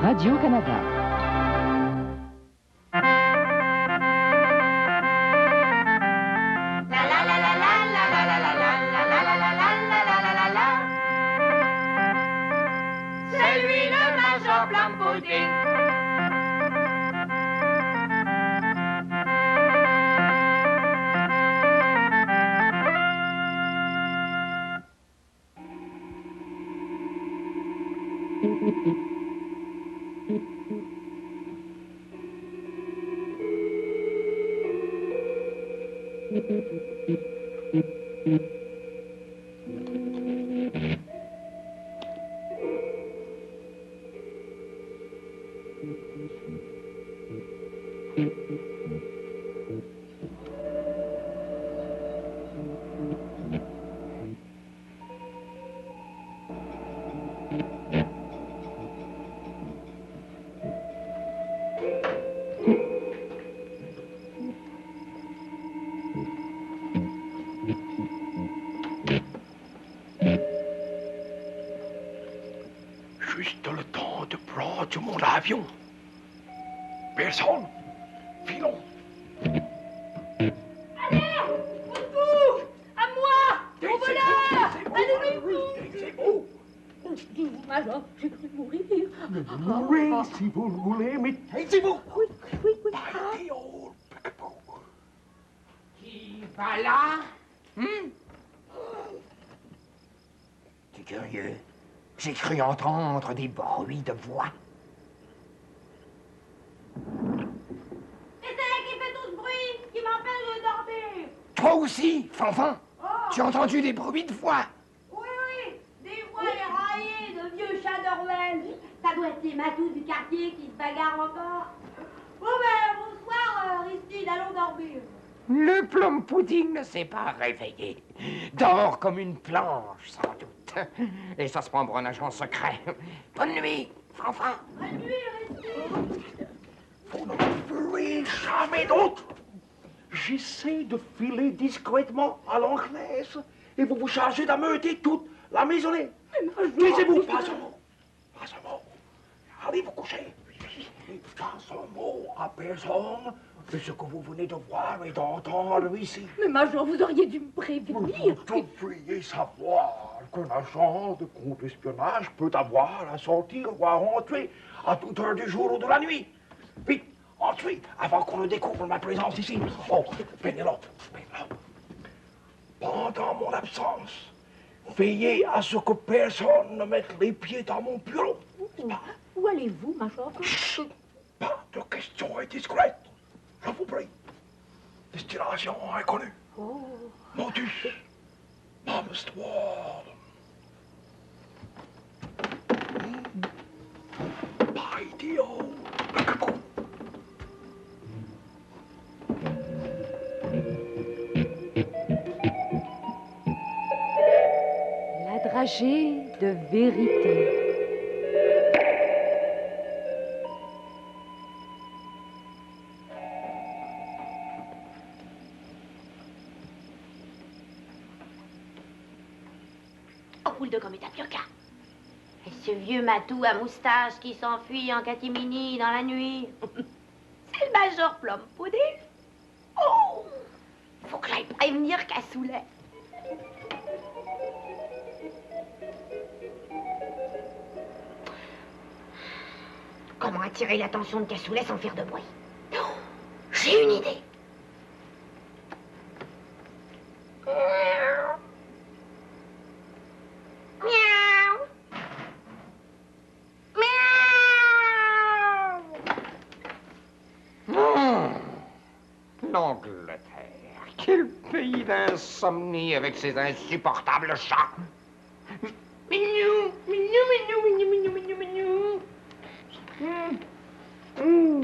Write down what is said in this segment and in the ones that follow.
Radio-Canada. C'est lui le Major Plum-Pudding. Juste le temps de prendre mon avion. Personne, filons. Allez, au bout, à moi, au voleur, Taisez-vous. Major, j'ai cru mourir. Mourez si vous le voulez, mais taisez-vous. Oui. Mighty old peekaboo. Qui va là? C'est curieux. J'ai cru entendre des bruits de voix. C'est elle qui fait tout ce bruit, qui m'empêche de dormir. Toi aussi, Fanfan? Tu as entendu des bruits de voix? Oui, des voix éraillées de vieux chats d'Orwell. Ça doit être les matous du quartier qui se bagarrent encore. Bon bonsoir, Aristide, allons dormir. Le Plum-Pudding ne s'est pas réveillé. Dort comme une planche, sans doute. Et ça se prend pour un agent secret. Bonne nuit, Fanfan. Bonne nuit, Aristide. Vous ne ferez jamais d'autre. J'essaie de filer discrètement à l'anglaise et vous vous chargez d'ameuter toute la maisonnée. Taisez-vous, pas un mot. Pas un mot. Allez vous coucher. Pas un mot à personne de ce que vous venez de voir et d'entendre ici. Mais Major, vous auriez dû me prévenir. Vous devriez savoir qu'un agent de contre-espionnage peut avoir à sortir ou à rentrer à toute heure du jour ou de la nuit. Vite, entrez, avant qu'on ne découvre ma présence ici. Oh, Pénélope. Pendant mon absence, veillez à ce que personne ne mette les pieds dans mon bureau. Où allez-vous, Major? Chut, pas de questions indiscrètes. Je vous prie. Destination inconnue. Modus. Amistad. Mighty old peekaboo. La dragée de vérité. Roule de gomme et tapioca. Et ce vieux matou à moustache qui s'enfuit en catimini dans la nuit. C'est le Major Plum-Pudding. Oh! Faut que j'aille prévenir Cassoulet. Comment attirer l'attention de Cassoulet sans faire de bruit? Non, j'ai une idée. L'Angleterre, quel pays d'insomnie avec ses insupportables chats. Minou, minou, minou, minou, minou, minou,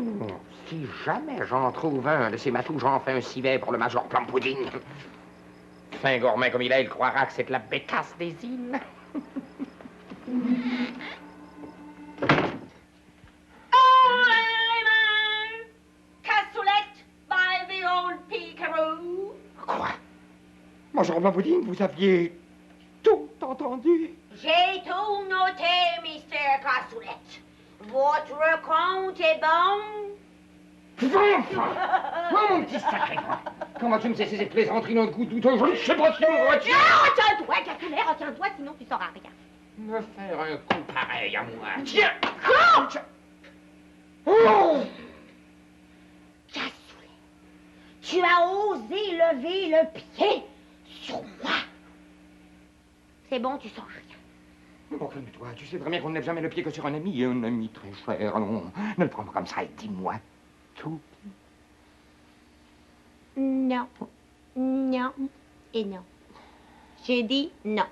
minou. Si jamais j'en trouve un de ces matous, j'en fais un civet pour le Major Plum-Pudding. Fin gourmet comme il est, il croira que c'est de la bécasse des îles. Quoi? Major Plum-Pudding, vous aviez tout entendu? J'ai tout noté, Mr. Cassoulet. Votre compte est bon? Enfin! Oh, mon petit sacrifice! Comment tu me sais ces plaisanteries dans le coup douteux? Je ne sais pas si mon voiture... Retiens-toi, Cassoulet, retiens-toi, sinon tu sauras rien. Me faire un coup pareil à moi. Tiens! Oh! Cassoulet, tu as osé lever le pied sur moi. C'est bon, tu sens rien. Bon, calme-toi. Tu sais très bien qu'on ne lève jamais le pied que sur un ami très cher. Allons, ne le prends pas comme ça et dis-moi tout. Non, non et non. J'ai dit non.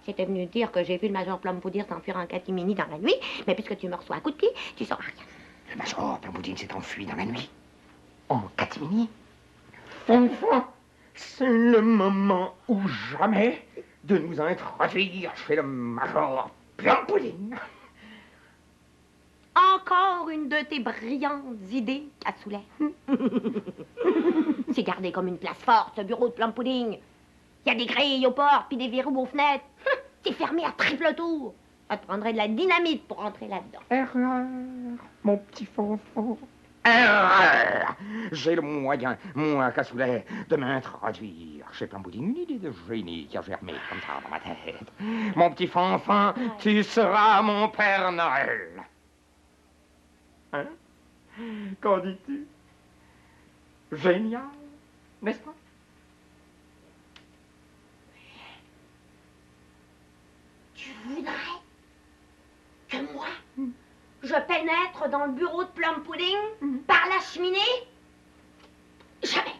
J'étais venu dire que j'ai vu le major Plumpudding s'enfuir en catimini dans la nuit, mais puisque tu me reçois à coup de pied, tu sauras rien. Le major Plumpudding s'est enfui dans la nuit. En catimini. Enfin, c'est le moment ou jamais de nous introduire chez le major Plumpudding. Encore une de tes brillantes idées, Cassoulet. C'est gardé comme une place forte, ce bureau de Plumpudding. Il y a des grilles aux portes, puis des verrous aux fenêtres. C'est fermé à triple tour. Ça te prendrait de la dynamite pour entrer là-dedans. Erreur, mon petit fanfan. Erreur! J'ai le moyen, moi, Cassoulet, de m'introduire chez Plumpudding. Une idée de génie qui a germé comme ça dans ma tête. Mon petit fanfan, tu seras mon Père Noël. Hein? Qu'en dis-tu? Génial, n'est-ce pas? Tu voudrais que moi, je pénètre dans le bureau de Plumpudding par la cheminée? Jamais.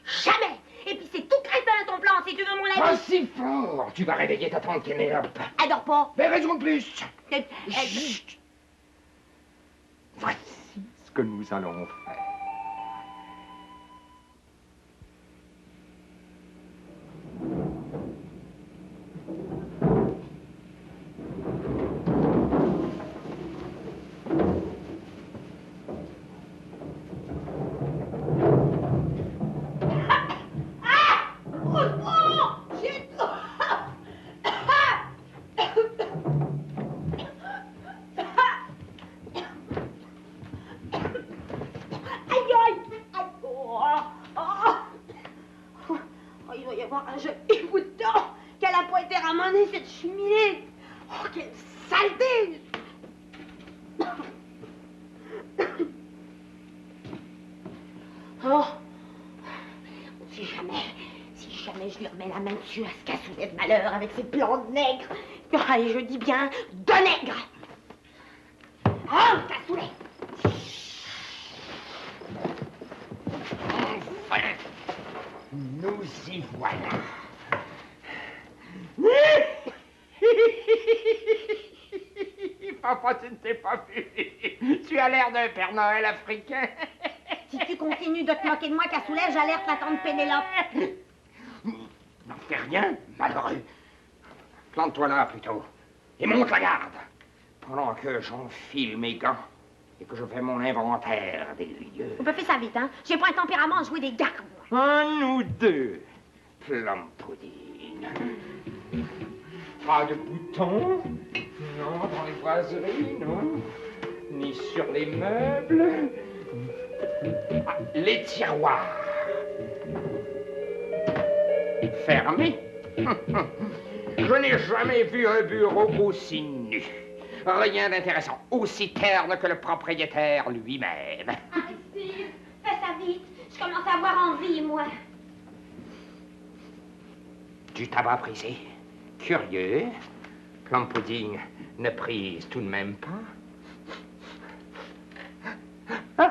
Jamais. Et puis c'est tout crétin ton plan, si tu veux mon avis. Pas si fort! Tu vas réveiller ta tante Pénélope. Adore pas. Mais raison de plus! Chut. Chut. Voici ce que nous allons faire. Un jeu égouttant qu'elle a pas été ramenée cette cheminée. Oh, quelle saleté! Oh, si jamais je lui remets la main dessus à ce cassoulet de malheur avec ses plans de nègre. Ah, et je dis bien de nègre. Oh, cassoulet! Enfin, nous y voilà. Papa, tu ne t'es pas vu. Tu as l'air d'un Père Noël africain. Si tu continues de te moquer de moi, cassoulet, j'alerte la tante Pénélope. N'en fais rien, malheureux. Plante-toi là, plutôt. Et monte la garde. Pendant que j'enfile mes gants et que je fais mon inventaire des lieux. On peut faire ça vite, hein? J'ai pas un tempérament à jouer des gardes. Un ou deux, Plumpudding. Pas de boutons, non, dans les boiseries, non. Ni sur les meubles. Ah, les tiroirs. Fermés. Je n'ai jamais vu un bureau aussi nu. Rien d'intéressant, aussi terne que le propriétaire lui-même. Aristide, fais ça vite. Je commence à avoir envie, moi. Du tabac prisé. Curieux. Plumpudding ne prise tout de même pas. Peu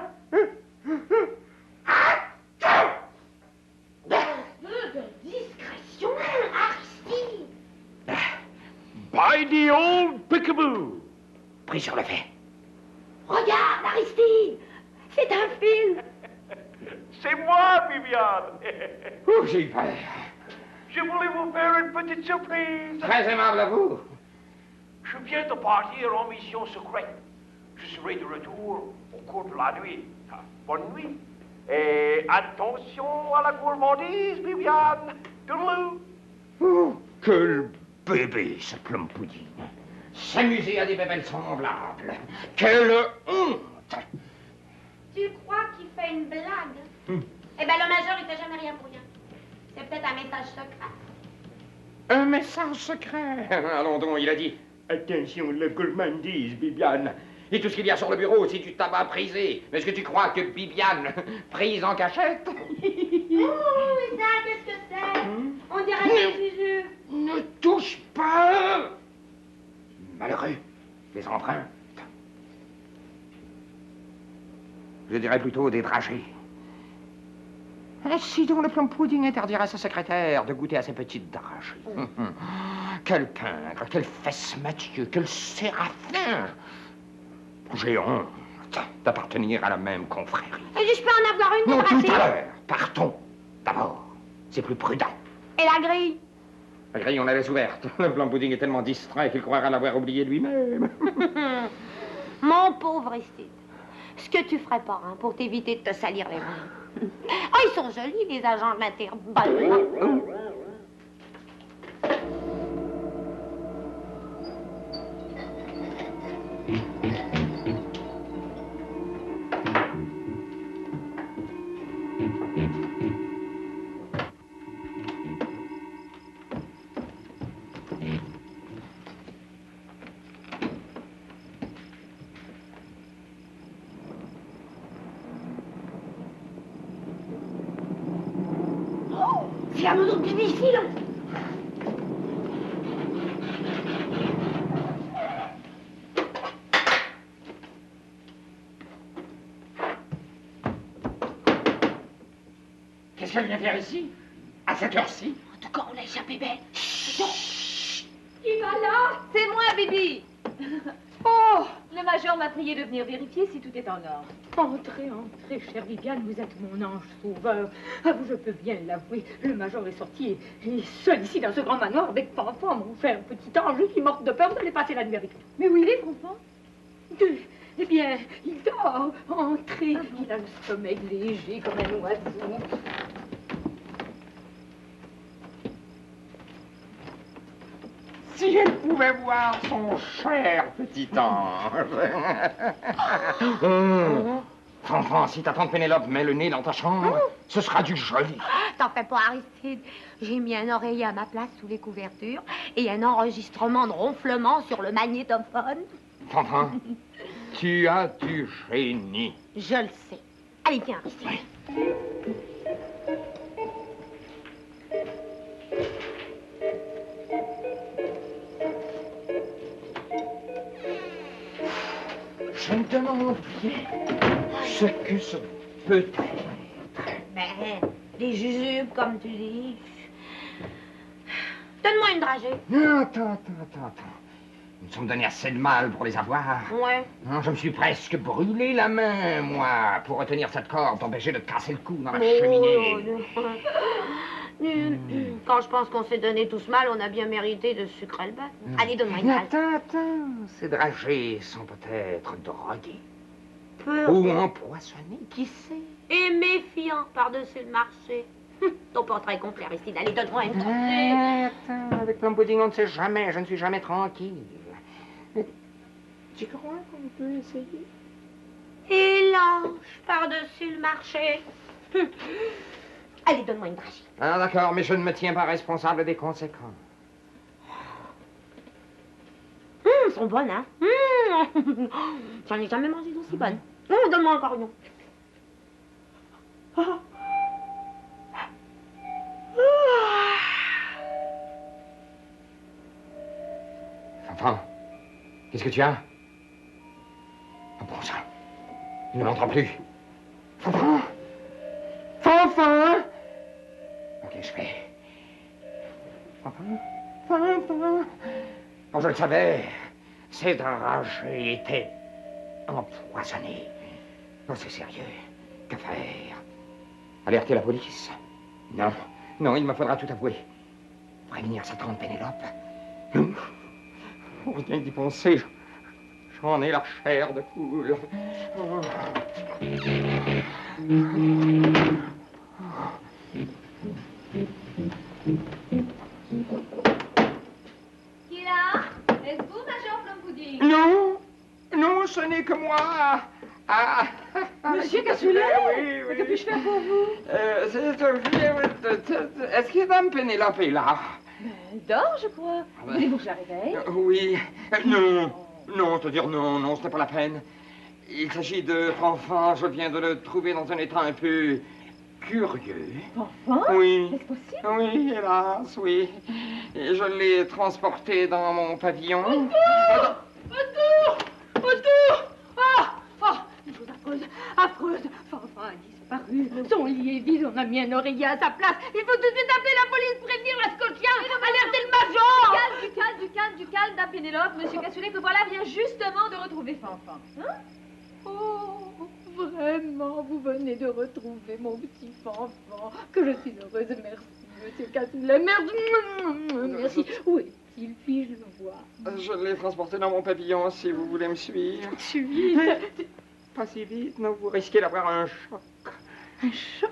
de discrétion, Aristide. By the old peekaboo. Pris sur le fait. Regarde, Aristide. C'est un film. C'est moi, Viviane. Ouh, j'ai eu peur. Je voulais vous faire une petite surprise. Très aimable à vous. Je viens de partir en mission secrète. Je serai de retour au cours de la nuit. Ah, bonne nuit. Et attention à la gourmandise, Viviane. Toodaloo. Oh, quel bébé, ce Plumpudding. s'amuser à des bébelles semblables. Quelle honte! Tu crois qu'il fait une blague? Eh ben, le major, il fait jamais rien pour rien. C'est peut-être un message secret. Un message secret. Allons donc, il a dit. Attention, la gourmandise, Bibiane. Et tout ce qu'il y a sur le bureau, c'est du tabac prisé. Mais est-ce que tu crois que Bibiane, prise en cachette? Oh, mais ça, qu'est-ce que c'est? On dirait des jujubes. Ne touche pas! Malheureux, les empreintes. Je dirais plutôt des dragées. Si donc le plum pudding interdirait à sa secrétaire de goûter à ces petites dragées. Quel pingre, quel fesse Mathieu, quel séraphin! J'ai honte d'appartenir à la même confrérie. Et je peux en avoir une Non, pour tout à l'heure. Partons. D'abord, c'est plus prudent. Et la grille? La grille, on la laisse ouverte. Le plum pudding est tellement distrait qu'il croira l'avoir oublié lui-même. Mon pauvre Aristide, ce que tu ferais pas pour t'éviter de te salir les mains. Oh, ils sont jolis, les agents de l'Interpol. C'est un autre difficile. Qu'est-ce qu'elle vient faire ici? À cette heure-ci? En tout cas, on l'a échappé belle. Qui va là? C'est moi, Bibi. Oh, le major m'a prié de venir vérifier si tout est en ordre. Entrez, entrez, chère Viviane, vous êtes mon ange sauveur. Ah, vous, je peux bien l'avouer, le major est sorti et seul ici dans ce grand manoir avec Fanfan, mon cher petit ange. Je suis morte de peur d'aller passer la nuit avec lui. Mais où il est, Fanfan? Eh bien, il dort. Entrez, il a le sommeil léger comme un oiseau. Si elle pouvait voir son cher petit ange. Fanfan, si ta tante Pénélope met le nez dans ta chambre, ce sera du joli. T'en fais pas, Aristide. J'ai mis un oreiller à ma place sous les couvertures et un enregistrement de ronflement sur le magnétophone. Fanfan, tu as du génie. Je le sais. Allez, viens, Aristide. Je me demande bien ce que ce peut être. Ben, des jujubes, comme tu dis. Donne-moi une dragée. Non, attends. Nous sommes donnés assez de mal pour les avoir. Ouais. Non, je me suis presque brûlé la main, moi, pour retenir cette corde, t'empêcher de te casser le cou dans la cheminée. Quand je pense qu'on s'est donné tous mal, on a bien mérité de sucrer le bec. Allez, donne-moi une dragée. Attends. Ces dragées sont peut-être drogués. Peu. Ou empoisonnés, qui sait? Et méfiant par-dessus le marché. Ton portrait complet, Aristide. Allez, donne-moi une dragée. Attends, avec plum pudding, on ne sait jamais. Je ne suis jamais tranquille. Mais tu crois qu'on peut essayer? Et lâche par-dessus le marché. Allez, donne-moi une dragée. Ah, d'accord, mais je ne me tiens pas responsable des conséquences. Elles sont bonnes, hein? J'en ai jamais mangé d'aussi bonnes. Donne-moi encore une. Fanfan, qu'est-ce que tu as? Ah bon sang, il ne m'entend plus. Fanfan! Qu'est-ce que je fais? Fanfan! Quand je le savais, ces dragées étaient empoisonnés. Oh, c'est sérieux. Que faire? Alerter la police? Non, il me faudra tout avouer. Prévenir sa tante Pénélope. Rien d'y penser. J'en ai la chair de poule. Qui là? Est-ce vous, Major ce n'est que moi. Monsieur Cassoulet, oui. que puis-je faire pour vous? Est-ce que Dame Pénélope est là? Elle dort, je crois. Voulez-vous que je la réveille? Oui. Non, te dire non, ce n'est pas la peine. Il s'agit de Fanfan, je viens de le trouver dans un état un peu curieux. Fanfan? Oui. Est-ce possible? Oui, hélas, oui. Et je l'ai transporté dans mon pavillon. Autour! Une chose affreuse. Fanfan a disparu. Son lit est vide, on a mis un oreiller à sa place. Il faut tout de suite appeler la police, prévenir la Scotia, alerter le major! Du calme, Dame Pénélope. Monsieur Cassoulet, que voilà, vient justement de retrouver Fanfan. Hein? Oh, vraiment, vous venez de retrouver mon petit Fanfan. Que je suis heureuse, merci, Monsieur Cassoulet. Merci. Où est-il? Puis-je le voir? Je l'ai transporté dans mon pavillon, si vous voulez me suivre. Pas si vite, non, vous risquez d'avoir un choc. Un choc?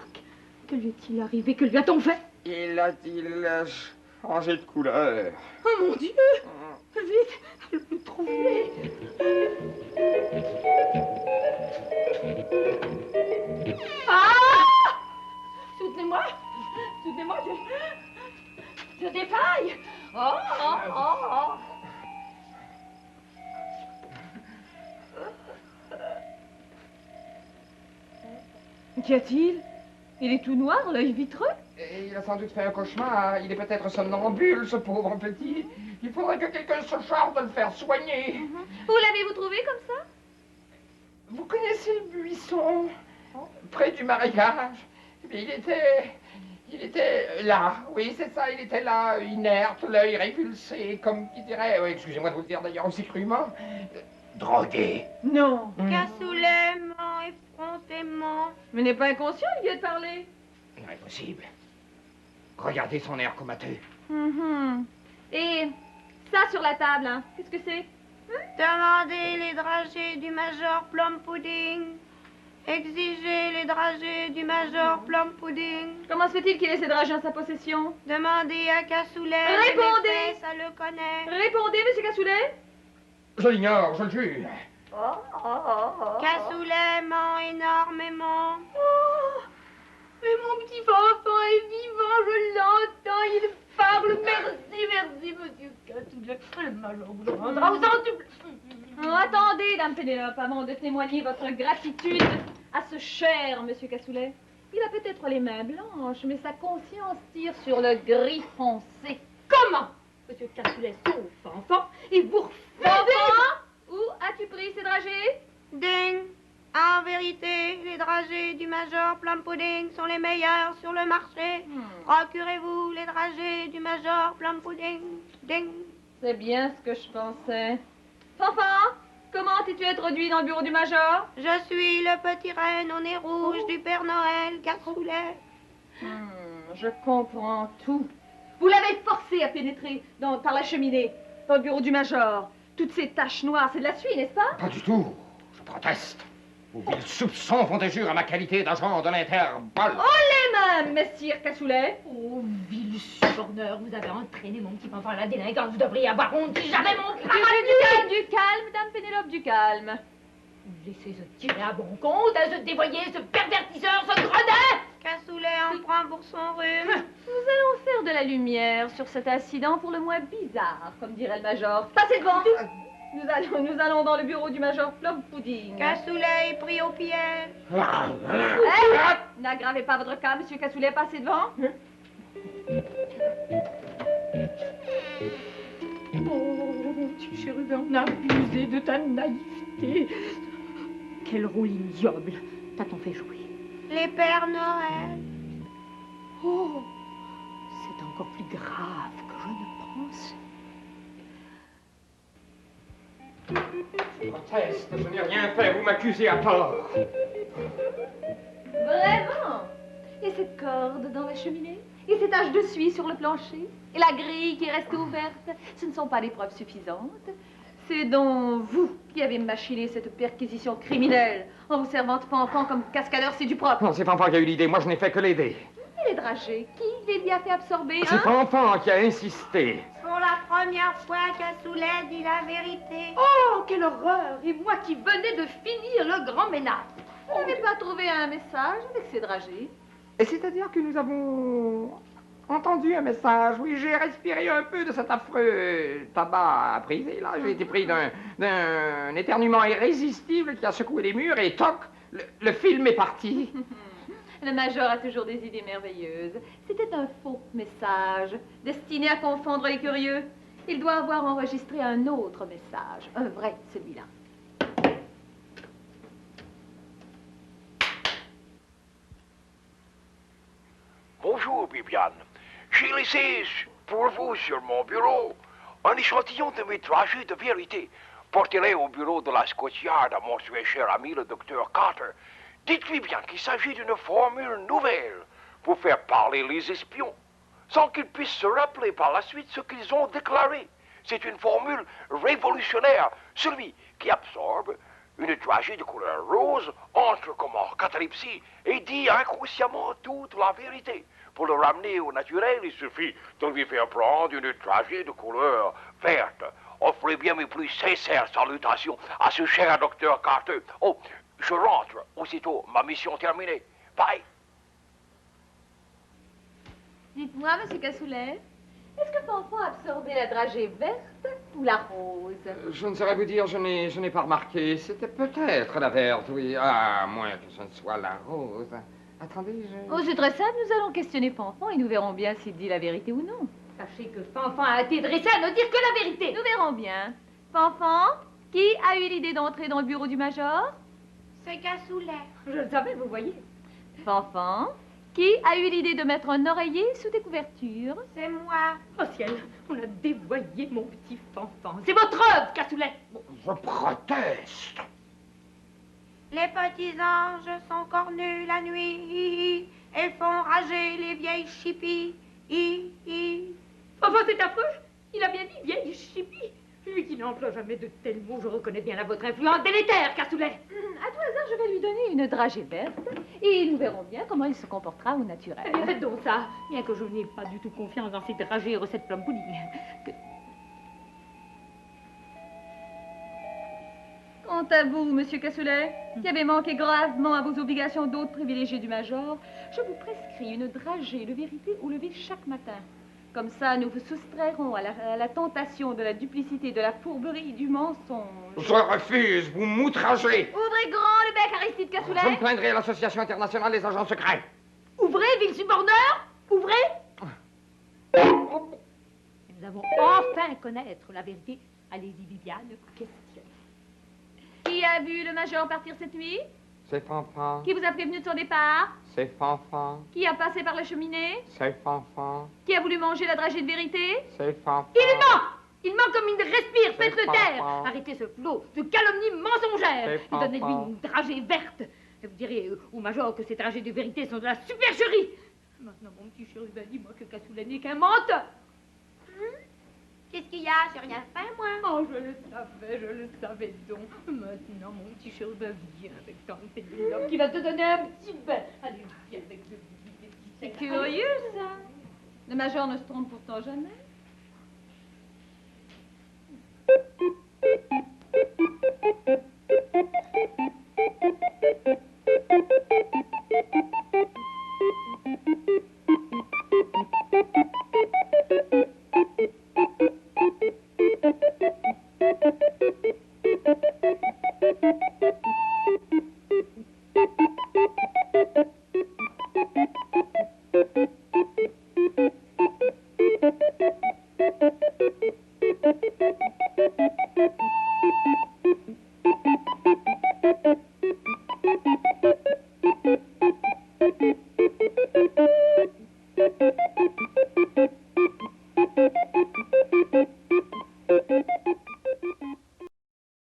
Que lui est-il arrivé? Que lui a-t-on fait? Il a changé de couleur. Oh mon Dieu! Vite, je peux le trouver. Soutenez-moi, je défaille. Oh. Qu'y a-t-il? Il est tout noir, l'œil vitreux. Et il a sans doute fait un cauchemar. Il est peut-être somnambule, ce pauvre petit. Il faudrait que quelqu'un se charge de le faire soigner. Où l'avez-vous trouvé comme ça? Vous connaissez le buisson, près du marécage? Il était là, oui, c'est ça, il était là, inerte, l'œil révulsé, comme qui dirait, oui, excusez-moi de vous le dire d'ailleurs aussi crûment, drogué. Non. Cassoulet ment effrontément. Mais n'est pas inconscient, il vient de parler. Impossible. Regardez son air comateux. Et ça sur la table, hein, qu'est-ce que c'est? Demandez les dragées du Major Plum Pudding. Exigez les dragées du Major Plum Pudding. Comment se fait-il qu'il ait ces dragées en sa possession? Demandez à Cassoulet. Répondez! Ça le connaît. Répondez, Monsieur Cassoulet. Je l'ignore, je le jure. Cassoulet ment énormément. Mais mon petit Fanfan est vivant, je l'entends, il parle. Merci, Monsieur Cassoulet. Le major vous le rendra au centuple. Attendez, Dame Pénélope, avant de témoigner votre gratitude à ce cher Monsieur Cassoulet. Il a peut-être les mains blanches, mais sa conscience tire sur le gris foncé. Comment? Monsieur Cassoulet sauve Fanfan et vous Fanfan, où as-tu pris ces dragées? Ding. En vérité, les dragées du Major Plum Pudding sont les meilleurs sur le marché. Procurez-vous les dragées du Major Plum Pudding. Ding. C'est bien ce que je pensais. Fanfan, comment t'es-tu introduit dans le bureau du Major? Je suis le petit renne au nez rouge du Père Noël, Cassoulet. Je comprends tout. Vous l'avez forcé à pénétrer par la cheminée, dans le bureau du Major. Toutes ces taches noires, c'est de la suie, n'est-ce pas? Pas du tout. Je proteste. Vos vils soupçons font injure à ma qualité d'agent de l'Interpol. Oh les mains, messire Cassoulet. Oh, vil suborneur, vous avez entraîné mon petit enfant à la délinquance. Vous devriez avoir honte si jamais mon camarade... Du calme, Dame Pénélope, du calme. Laissez se tirer à bon compte, à se dévoyer, ce pervertisseur, ce gredin. Cassoulet en prend pour son rhume. Nous allons faire de la lumière sur cet incident pour le moins bizarre, comme dirait le Major. Passez devant. Nous allons dans le bureau du Major Plum Pudding. Cassoulet est pris au piège. N'aggravez pas votre cas, Monsieur Cassoulet, passez devant. Oh, mon petit chérubin, on a abusé de ta naïveté. Quel rôle ignoble t'a-t-on fait jouer? Les Pères Noël. Oh, c'est encore plus grave que je ne pensais. Je proteste, je n'ai rien fait, vous m'accusez à tort. Vraiment? Et cette corde dans la cheminée? Et ces taches de suie sur le plancher? Et la grille qui est restée ouverte? Ce ne sont pas des preuves suffisantes. C'est donc vous qui avez machiné cette perquisition criminelle en vous servant de Fanfan comme cascadeur, c'est du propre. Non, c'est Fanfan qui a eu l'idée, moi je n'ai fait que l'aider. Et les dragées, qui les lui a fait absorber, C'est Fanfan qui a insisté. Pour la première fois qu'Assoulet dit la vérité. Oh, quelle horreur! Et moi qui venais de finir le grand ménage. Vous n'avez pas trouvé un message avec ces dragées? Et c'est-à-dire que nous avons entendu un message. Oui, j'ai respiré un peu de cet affreux tabac brisé, là. J'ai été pris d'un éternuement irrésistible qui a secoué les murs et toc, le film est parti. Le major a toujours des idées merveilleuses. C'était un faux message, destiné à confondre les curieux. Il doit avoir enregistré un autre message, un vrai, celui-là. Bonjour, Bibiane. J'ai laissé pour vous sur mon bureau un échantillon de mes dragées de vérité. Portez-les au bureau de la Scotch Yard à mon très cher ami le docteur Carter. Dites-lui bien qu'il s'agit d'une formule nouvelle pour faire parler les espions, sans qu'ils puissent se rappeler par la suite ce qu'ils ont déclaré. C'est une formule révolutionnaire. Celui qui absorbe une dragée de couleur rose entre comme en catalepsie et dit inconsciemment toute la vérité. Pour le ramener au naturel, il suffit de lui faire prendre une dragée de couleur verte. Offrez bien mes plus sincères salutations à ce cher docteur Carter. Oh, je rentre aussitôt, ma mission terminée. Bye. Dites-moi, monsieur Cassoulet, est-ce que Fanfan a absorbé la dragée verte ou la rose? Je ne saurais vous dire, je n'ai pas remarqué. C'était peut-être la verte, oui. À moins que ce ne soit la rose. Attendez, Oh, c'est très simple, nous allons questionner Fanfan et nous verrons bien s'il dit la vérité ou non. Sachez que Fanfan a été dressé à ne dire que la vérité. Nous verrons bien. Fanfan, qui a eu l'idée d'entrer dans le bureau du major? C'est Cassoulet. Je le savais, vous voyez. Fanfan, qui a eu l'idée de mettre un oreiller sous des couvertures? C'est moi. Oh ciel, on a dévoyé mon petit Fanfan. C'est votre œuvre, Cassoulet. je proteste. Les petits anges sont cornus la nuit et font rager les vieilles chippies. Fanfan, c'est affreux. Il a bien dit vieille chipie. Lui qui n'emploie jamais de tels mots, je reconnais bien à votre influence délétère, Cassoulet. À tout hasard, je vais lui donner une dragée verte et nous verrons bien comment il se comportera au naturel. Eh bien, faites donc ça, bien que je n'ai pas du tout confiance dans ces dragées et recettes plum pudding. Quant à vous, monsieur Cassoulet, qui avez manqué gravement à vos obligations d'hôte privilégié du major, je vous prescris une dragée de vérité au lever chaque matin. Comme ça, nous vous soustrairons à la tentation de la duplicité, de la fourberie, du mensonge. Je refuse, vous m'outragez. Ouvrez grand le bec, Aristide Cassoulet. Je me plaindrai à l'Association internationale des agents secrets. Ouvrez, vil suborneur. Ouvrez. Nous avons enfin connaître la vérité. Allez-y, Viviane, question. Qui a vu le major partir cette nuit? C'est Fanfan. Qui vous a prévenu de son départ? C'est Fanfan. Qui a passé par la cheminée? C'est Fanfan. Qui a voulu manger la dragée de vérité? C'est Fanfan. Il ment! Il ment comme il respire, faites-le taire! Fanfan. Arrêtez ce flot de calomnies mensongères! C'est Donnez-lui Fanfan. une dragée verte! Et vous direz au major que ces dragées de vérité sont de la supercherie! Maintenant, mon petit chérubin, dis-moi que Cassoulet n'est qu'un menteur! Qu'est-ce qu'il y a? J'ai rien fait, moi. Oh, je le savais donc. Maintenant, mon petit chérubin, viens avec tante Pénélope qui va te donner un petit bain. Allez, viens avec de. C'est curieux, ça. Le major ne se trompe pourtant jamais.